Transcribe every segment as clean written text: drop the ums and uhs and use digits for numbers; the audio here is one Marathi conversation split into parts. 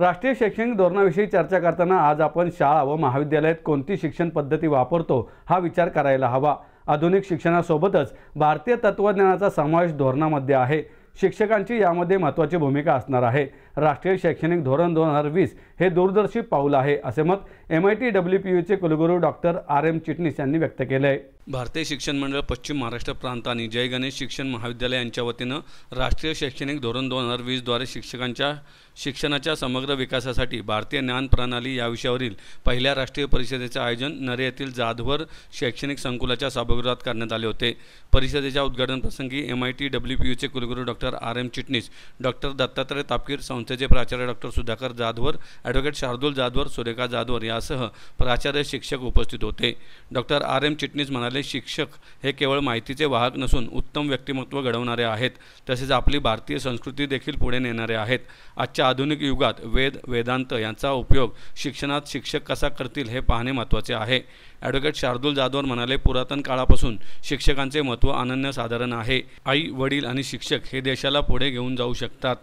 राष्ट्रीय शैक्षणिक धोरणाविषयी चर्चा करताना आज आपण शाळा व महाविद्यालयात कोणती शिक्षण पद्धती वापरतो हा विचार करायला हवा। आधुनिक शिक्षणासोबतच भारतीय तत्त्वज्ञानाचा समावेश धोरणामध्ये आहे। शिक्षकांची यामध्ये महत्त्वाची भूमिका असणार आहे। राष्ट्रीय शैक्षणिक धोरण 2020 हे दूरदर्शी पाऊल आहे, असे मत MIT WPUचे कुलगुरू डॉक्टर RM चिटणीस यांनी व्यक्त केले आहे। भारतीय शिक्षण मंडळ पश्चिम महाराष्ट्र प्रांत आणि जय गणेश शिक्षण महाविद्यालय यांच्या वतीनं राष्ट्रीय शैक्षणिक धोरण 2020 द्वारे शिक्षकांच्या शिक्षणाच्या समग्र विकासासाठी भारतीय ज्ञान प्रणाली या विषयावरील पहिल्या राष्ट्रीय परिषदेचे आयोजन नरे येथील जाधवर शैक्षणिक संकुलाच्या सभागृहात करण्यात आले होते। परिषदेच्या उद्घाटन प्रसंगी MIT WPUचे कुलगुरू डॉक्टर RM चिटणीस, डॉक्टर दत्तात्रय तापकीर, संस्थेचे प्राचार्य डॉक्टर सुधाकर जाधवर, ॲडव्होकेट शार्दूल जाधवर, सुरेखा जाधवर यासह प्राचार्य शिक्षक उपस्थित होते। डॉक्टर RM चिटणीस म्हणाले, शिक्षक हे केवळ माहितीचे वाहक नसून उत्तम व्यक्तिमत्व घडवणारे आहेत, तसेच आपली भारतीय संस्कृती देखील पुढे नेणारे आहेत। आजच्या आधुनिक युगात वेदांत यांचा उपयोग शिक्षणात शिक्षक कसा करतील हे पाहणे महत्त्वाचे आहे। ॲडव्होकेट शार्दूल जाधवर म्हणाले, पुरातन काळापासून शिक्षकांचे महत्त्व अनन्यसाधारण आहे। आई, वडील आणि शिक्षक हे देशाला पुढे घेऊन जाऊ शकतात।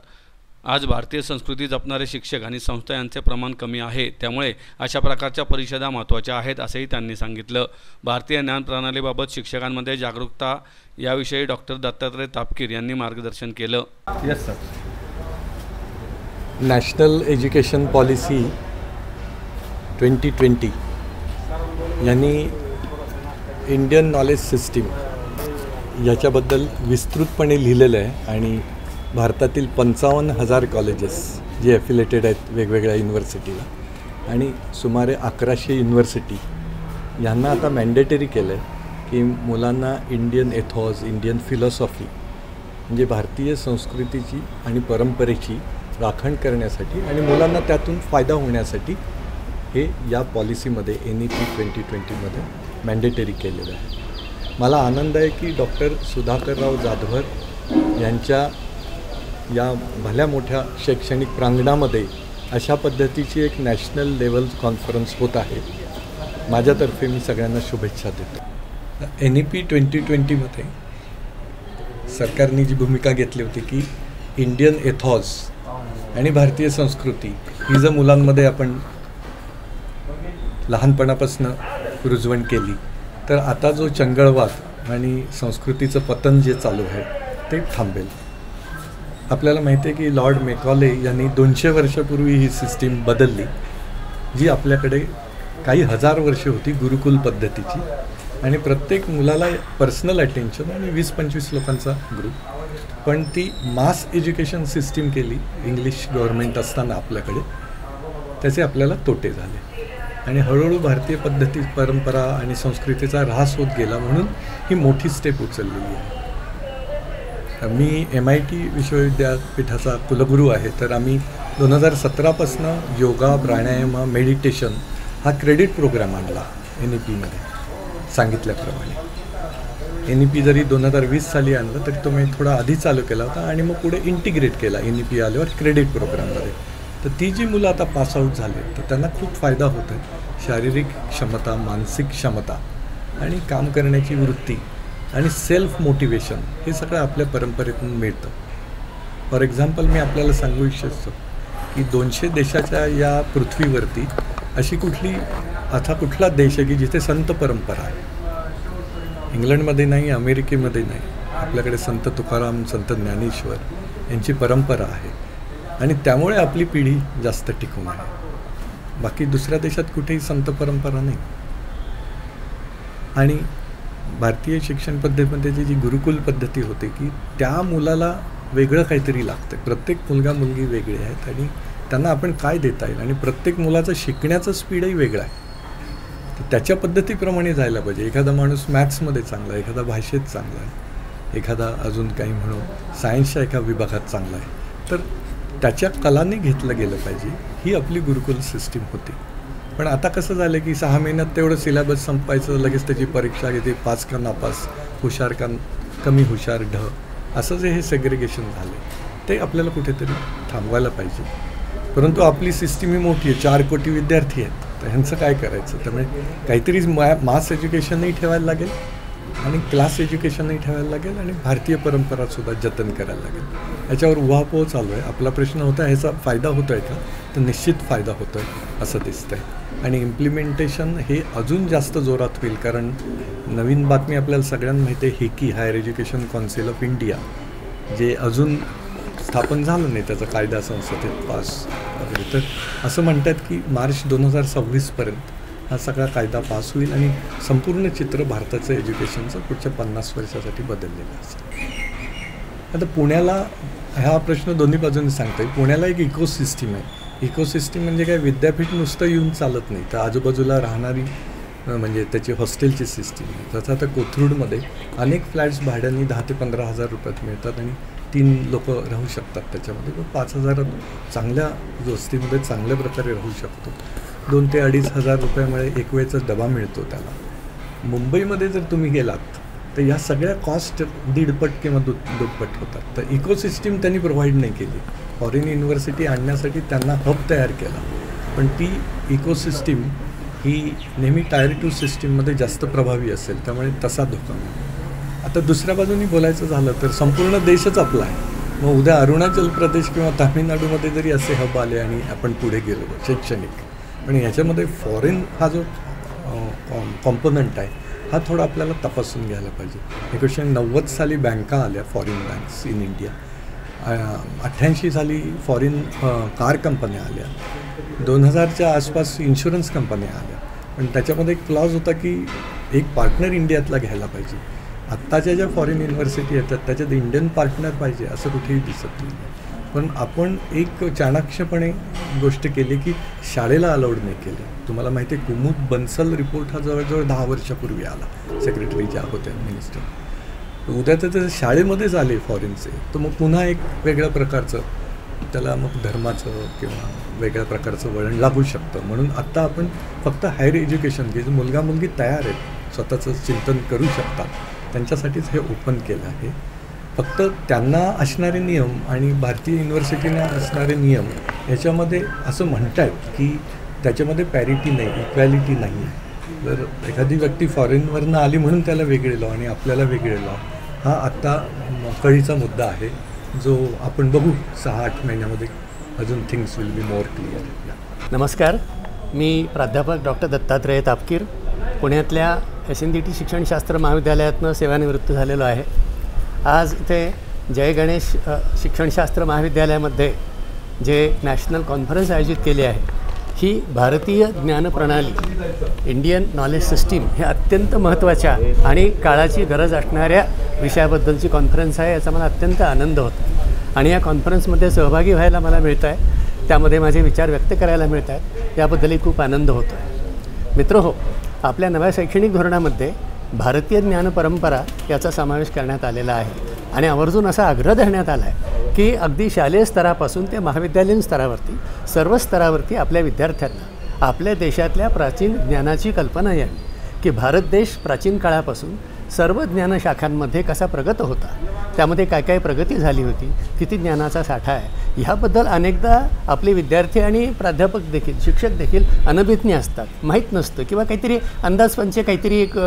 आज भारतीय संस्कृती जपणारे शिक्षक आणि संस्था यांचे प्रमाण कमी आहे, त्यामुळे अशा प्रकारच्या परिषदा महत्त्वाच्या आहेत, असेही त्यांनी सांगितलं। भारतीय ज्ञान प्रणालीबाबत शिक्षकांमध्ये जागरूकता याविषयी डॉक्टर दत्तात्रय तापकीर यांनी मार्गदर्शन केलं। Yes sir. National education policy 2020 यांनी इंडियन नॉलेज सिस्टीम याच्याबद्दल विस्तृतपणे लिहिलेलं आहे आणि भारतातील 55,000 कॉलेजेस जे ॲफिलेटेड आहेत वेगवेगळ्या युनिव्हर्सिटीला आणि सुमारे 1100 युनिव्हर्सिटी यांना आता मॅन्डेटरी केलं आहे की मुलांना इंडियन एथॉस, इंडियन फिलॉसॉफी म्हणजे भारतीय संस्कृतीची आणि परंपरेची राखण करण्यासाठी आणि मुलांना त्यातून फायदा होण्यासाठी हे या पॉलिसीमध्ये NEP 2020मध्ये मॅन्डेटरी केलेलं आहे। मला आनंद आहे की डॉक्टर सुधाकरराव जाधवर यांच्या या भल्या मोठ्या शैक्षणिक प्रांगणामध्ये अशा पद्धतीची एक नॅशनल लेवल कॉन्फरन्स होत आहे। माझ्यातर्फे मी सगळ्यांना शुभेच्छा देतो। NEP 2020मध्ये सरकारने जी भूमिका घेतली होती की इंडियन एथॉस आणि भारतीय संस्कृती ही जर मुलांमध्ये आपण लहानपणापासून रुजवण केली तर आता जो चंगळवाद आणि संस्कृतीचं पतन जे चालू आहे ते थांबेल। आपल्याला माहिती आहे की लॉर्ड मेकॉले यांनी 200 वर्षापूर्वी ही सिस्टीम बदलली, जी आपल्याकडे काही हजार वर्षे होती गुरुकुल पद्धतीची आणि प्रत्येक मुलाला पर्सनल अटेन्शन आणि 20-25 लोकांचा ग्रुप, पण ती मास एज्युकेशन सिस्टीम केली इंग्लिश गव्हर्नमेंट असताना आपल्याकडे, त्याचे आपल्याला तोटे झाले आणि हळूहळू भारतीय पद्धती, परंपरा आणि संस्कृतीचा ऱ्हास होत गेला, म्हणून ही मोठी स्टेप उचललेली आहे। मी MIT विश्वविद्यापीठाचा कुलगुरू आहे, तर आम्ही 2017पासून योगा, प्राणायाम, मेडिटेशन हा क्रेडिट प्रोग्राम आणला NEPमध्ये सांगितल्याप्रमाणे। NEP जरी 2020 साली आणलं तरी तो मी थोडा आधी चालू केला होता आणि मग पुढे इंटिग्रेट केला NEP आल्यावर क्रेडिट प्रोग्राममध्ये। तर ती जी मुलं आता पासआउट झाले तर त्यांना खूप फायदा होत आहे, शारीरिक क्षमता, मानसिक क्षमता आणि काम करण्याची वृत्ती आणि सेल्फ मोटिवेशन हे सगळं आपल्या परंपरेतून मिळतं। फॉर एक्झाम्पल मी आपल्याला सांगू इच्छितो की 200 देशाच्या या पृथ्वीवरती अशी कुठला देश आहे की जिथे संत परंपरा आहे? इंग्लंडमध्ये नाही, अमेरिकेमध्ये नाही, आपल्याकडे संत तुकाराम, संत ज्ञानेश्वर यांची परंपरा आहे आणि त्यामुळे आपली पिढी जास्त टिकून आहे। बाकी दुसऱ्या देशात कुठेही संत परंपरा नाही। आणि भारतीय शिक्षण पद्धतीमध्ये जी गुरुकुल पद्धती होते की त्या मुलाला वेगळं काहीतरी लागतं, प्रत्येक मुलगा मुलगी वेगळे आहेत आणि त्यांना आपण काय देता येईल आणि प्रत्येक मुलाचं शिकण्याचं स्पीडही वेगळं आहे, तर त्याच्या पद्धतीप्रमाणे जायला पाहिजे। एखादा माणूस मॅथ्समध्ये चांगला आहे, एखादा भाषेत चांगला आहे, एखादा अजून काही म्हणू सायन्सच्या एका विभागात चांगला आहे, तर त्याच्या कलाने घेतलं गेलं पाहिजे। ही आपली गुरुकुल सिस्टीम होती। पण आता कसं झालं की 6 महिन्यात तेवढं सिलेबस संपायचं, लगेच त्याची परीक्षा घेते, पास का नापास, हुशार का कमी हुशार, असं जे हे सेग्रिगेशन झालं ते आपल्याला कुठेतरी थांबवायला पाहिजे। परंतु आपली सिस्टीम ही मोठी आहे, 4 कोटी विद्यार्थी आहेत, तर ह्यांचं काय करायचं? त्यामुळे काहीतरी मास एज्युकेशनही ठेवायला लागेल आणि क्लास एज्युकेशनही ठेवायला लागेल आणि भारतीय परंपरासुद्धा जतन करायला लागेल. याच्यावर उहापोह चालू आहे. आपला प्रश्न होता ह्याचा फायदा होतो आहे का, तर निश्चित फायदा होतो आहे असं दिसतं आहे. आणि इम्प्लिमेंटेशन हे अजून जास्त जोरात होईल, कारण नवीन बातमी आपल्याला सगळ्यांना माहिती आहे, हेकी higher education council of India जे अजून स्थापन झालं नाही, त्याचा कायदा संसदेत पास वगैरे, तर असं म्हणतात की मार्च 2026पर्यंत हा सगळा कायदा पास होईल आणि संपूर्ण चित्र भारताचं एज्युकेशनचं पुढच्या 50 वर्षासाठी बदललेलं असेल. आता पुण्याला हा प्रश्न दोन्ही बाजूंनी सांगता येईल. पुण्याला एक इकोसिस्टीम आहे. इकोसिस्टीम म्हणजे काय, विद्यापीठ नुसतं येऊन चालत नाही, तर आजूबाजूला राहणारी म्हणजे त्याची हॉस्टेलची सिस्टीम आहे. तसं आता कोथरूडमध्ये अनेक फ्लॅट्स भाड्याने 10 ते 15 हजार रुपयात मिळतात आणि 3 लोक राहू शकतात त्याच्यामध्ये. 5,000 चांगल्या वस्तीमध्ये चांगल्या प्रकारे राहू शकतो. 2 ते 2.5 हजार रुपयामुळे एक वेळचा डबा मिळतो त्याला. मुंबईमध्ये जर तुम्ही गेलात तर या सगळ्या कॉस्ट 1.5पट किंवा 2पट होतात. तर इकोसिस्टीम त्यांनी प्रोव्हाइड नाही केली. फॉरेन युनिव्हर्सिटी आणण्यासाठी त्यांना हब तयार केला, पण ती इकोसिस्टीम ही नेहमी टायर 2 सिस्टीममध्ये जास्त प्रभावी असेल, त्यामुळे तसा धोका. आता दुसऱ्या बाजूनी बोलायचं झालं तर संपूर्ण देशच आपला आहे. मग उद्या अरुणाचल प्रदेश किंवा तामिळनाडूमध्ये जरी असे हब आले आणि आपण पुढे गेलो शैक्षणिक, पण याच्यामध्ये फॉरेन हा जो कॉम्पोनंट आहे हा थोडा आपल्याला तपासून घ्यायला पाहिजे. 1990 साली बँका आल्या, फॉरेन बँक्स इन इंडिया. 88 साली फॉरेन कार कंपन्या आल्या. 2000च्या आसपास इन्शुरन्स कंपन्या आल्या. पण त्याच्यामध्ये एक क्लॉज होता की एक पार्टनर इंडियातला घ्यायला पाहिजे. आत्ताच्या ज्या फॉरेन युनिव्हर्सिटी येतात त्याच्यात इंडियन पार्टनर पाहिजे असं कुठेही दिसत नाही. पण आपण एक चाणाक्षपणे गोष्ट केली की शाळेला अलाउड नाही केलं. तुम्हाला माहिती आहे कुमुद बन्सल रिपोर्ट हा जवळजवळ 10 वर्षापूर्वी आला, सेक्रेटरी ज्या होत्या मिनिस्टर. उद्या तर ते शाळेमध्येच आले फॉरेनचे, तर मग पुन्हा एक वेगळ्या प्रकारचं त्याला मग धर्माचं किंवा वेगळ्या प्रकारचं वळण लागू शकतं. म्हणून आत्ता आपण फक्त हायर एज्युकेशन जे मुलगा मुलगी तयार आहेत, स्वतःचं चिंतन करू शकतात, त्यांच्यासाठीच हे ओपन केलं आहे. फक्त त्यांना असणारे नियम आणि भारतीय युनिव्हर्सिटीना असणारे नियम याच्यामध्ये असं म्हणतात की त्याच्यामध्ये पॅरिटी नाही, इक्वॅलिटी नाही आहे. जर एखादी व्यक्ती फॉरेनवरनं आली म्हणून त्याला वेगळे लॉ आणि आपल्याला वेगळे लॉ, हा आत्ता कळीचा मुद्दा आहे, जो आपण बघू 6-8 महिन्यामध्ये अजून things will be more clear. नमस्कार, मी प्राध्यापक डॉक्टर दत्तात्रय तापकीर, पुण्यातल्या SNDT शिक्षणशास्त्र महाविद्यालयातनं सेवानिवृत्त झालेलो आहे. आज इथे जय गणेश शिक्षणशास्त्र महाविद्यालयामध्ये जे नॅशनल कॉन्फरन्स आयोजित केली आहे, ही भारतीय ज्ञानप्रणाली, इंडियन नॉलेज सिस्टीम हे अत्यंत महत्त्वाच्या आणि काळाची गरज असणाऱ्या विषयाबद्दलची कॉन्फरन्स आहे. याचा मला अत्यंत आनंद होतो आणि या कॉन्फरन्समध्ये सहभागी व्हायला मला मिळतं आहे, त्यामध्ये माझे विचार व्यक्त करायला मिळत आहेत, याबद्दलही खूप आनंद होतो आहे. मित्रहो, आपल्या नव्या शैक्षणिक धोरणामध्ये भारतीय ज्ञानपरंपरा याचा समावेश करण्यात आलेला आहे आणि आवर्जून असा आग्रह धरण्यात आला आहे की अगदी शालेय स्तरापासून ते महाविद्यालयीन स्तरावरती सर्व स्तरावरती आपल्या विद्यार्थ्यांना आपल्या देशातल्या प्राचीन ज्ञानाची कल्पना यावी की भारत देश प्राचीन काळापासून सर्व ज्ञानशाखांमध्ये कसा प्रगत होता, त्यामध्ये काय काय प्रगती झाली होती, किती ज्ञानाचा साठा आहे, ह्याबद्दल अनेकदा आपले विद्यार्थी आणि प्राध्यापक देखील, शिक्षक देखील अनभिज्ञ असतात, माहीत नसतं किंवा काहीतरी अंदाजपंचे काहीतरी एक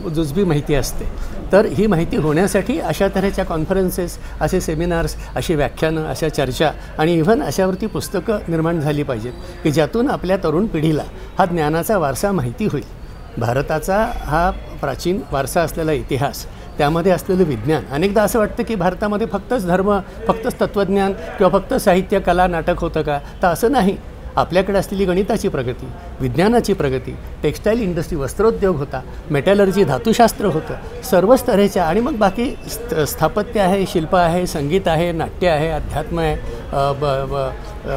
जुजबी माहिती असते. तर ही माहिती होण्यासाठी अशा तऱ्हेच्या कॉन्फरन्सेस, असे सेमिनार्स, अशी व्याख्यानं, अशा चर्चा आणि इव्हन अशावरती पुस्तकं निर्माण झाली पाहिजेत की ज्यातून आपल्या तरुण पिढीला हा ज्ञानाचा वारसा माहिती होईल. भारताचा हा प्राचीन वारसा असलेला इतिहास, त्यामध्ये असलेलं विज्ञान, अनेकदा असं वाटतं की भारतामध्ये फक्तच धर्म, फक्तच तत्त्वज्ञान किंवा फक्त साहित्य, कला, नाटक होतं का, तर असं नाही. आपल्याकडे असलेली गणिताची प्रगती, विज्ञानाची प्रगती, टेक्स्टाईल इंडस्ट्री, वस्त्रोद्योग होता, मेटॅलर्जी, धातुशास्त्र होतं, सर्वच तऱ्हेच्या, आणि मग बाकी स्थापत्य आहे, शिल्प आहे, संगीत आहे, नाट्य आहे, अध्यात्म आहे,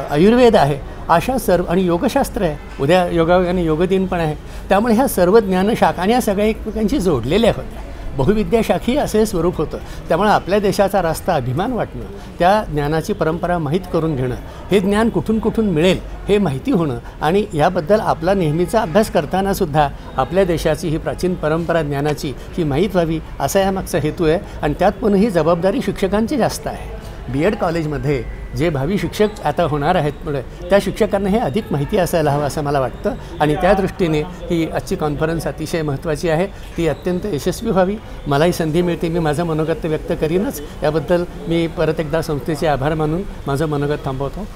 आयुर्वेद आहे, अशा सर्व, आणि योगशास्त्र आहे, उद्या योगायोगाने योगदिन पण आहे. त्यामुळे ह्या सर्व ज्ञानशाखा आणि ह्या सगळ्या एकमेकांशी जोडलेल्या होत्या. बहुविद्याशाखी असे स्वरूप होतं. त्यामुळे आपल्या देशाचा रास्ता अभिमान वाटणं, त्या ज्ञानाची परंपरा माहीत करून घेणं, हे ज्ञान कुठून कुठून मिळेल हे माहिती होणं आणि याबद्दल आपला नेहमीचा अभ्यास करतानासुद्धा आपल्या देशाची ही प्राचीन परंपरा ज्ञानाची ही माहीत व्हावी, असा यामागचा हेतू आहे. आणि त्यात पण ही जबाबदारी शिक्षकांची जास्त आहे. B.एड कॉलेजमध्ये जे भावी शिक्षक आता होणार आहेत पुढे त्या शिक्षकांना हे अधिक माहिती असायला हवं असं मला वाटतं आणि त्या दृष्टीने ही आजची कॉन्फरन्स अतिशय महत्त्वाची आहे. ती अत्यंत यशस्वी व्हावी. मलाही संधी मिळते, मी माझं मनोगत व्यक्त करीनच. याबद्दल मी परत एकदा संस्थेचे आभार मानून माझं मनोगत थांबवतो.